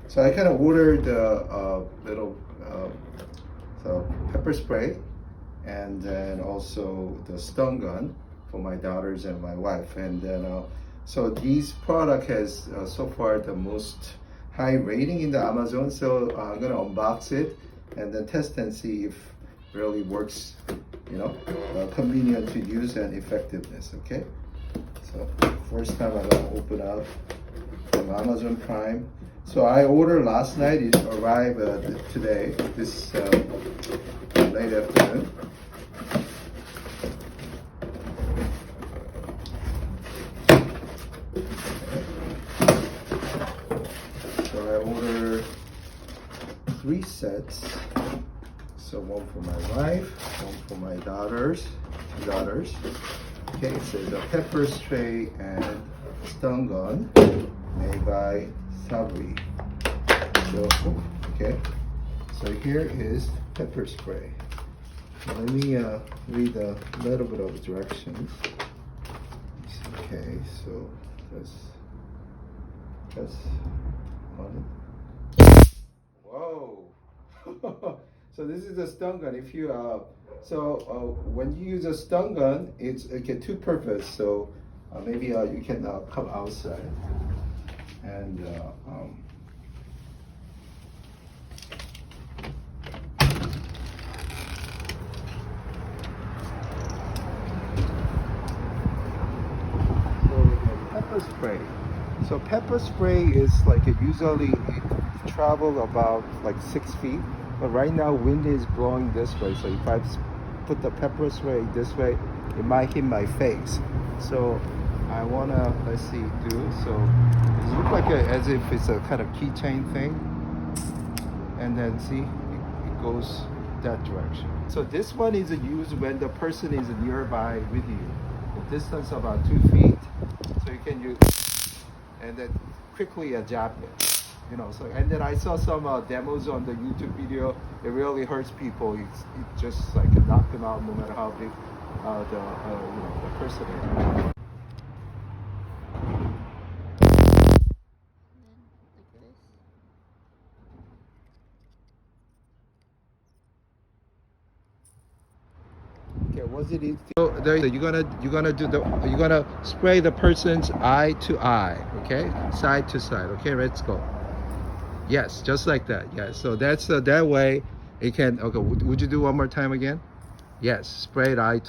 So I kind of ordered a little so pepper spray, and then also the stun gun for my daughters and my wife. And then so these product has so far the most high rating in the Amazon. So I'm gonna unbox it and then test and see if really works. You know, convenient to use and effectiveness. Okay. So first time I'm gonna open up from Amazon Prime. So I ordered last night. It arrived today, this late afternoon. So I ordered 3 sets. So one for my wife, one for my daughters, 2 daughters. Okay, it says a pepper spray and stun gun made by Sabre. So, okay, so here is pepper spray. So let me read a little bit of directions. Okay, so that's on it. Whoa! So this is a stun gun. If you when you use a stun gun, it's okay, 2 purpose. So maybe you can come outside and pepper spray. So pepper spray is like usually it travel about like 6 feet. But right now wind is blowing this way, so if I put the pepper spray this way, it might hit my face. So I wanna, let's see, so it looks like as if it's a kind of keychain thing, and then see it goes that direction. So this one is used when the person is nearby with you. The distance about 2 feet, so you can use, and then quickly jab it. You know, so and then I saw some demos on the YouTube video. It really hurts people. It just like knock them out, no matter how big the person is. Okay, was it easy? So there you're gonna spray the person's eye to eye. Okay, side to side. Okay, let's go. Yes, just like that. Yes, so that's that way it can. Okay, would you do one more time again? Yes, spray it eye to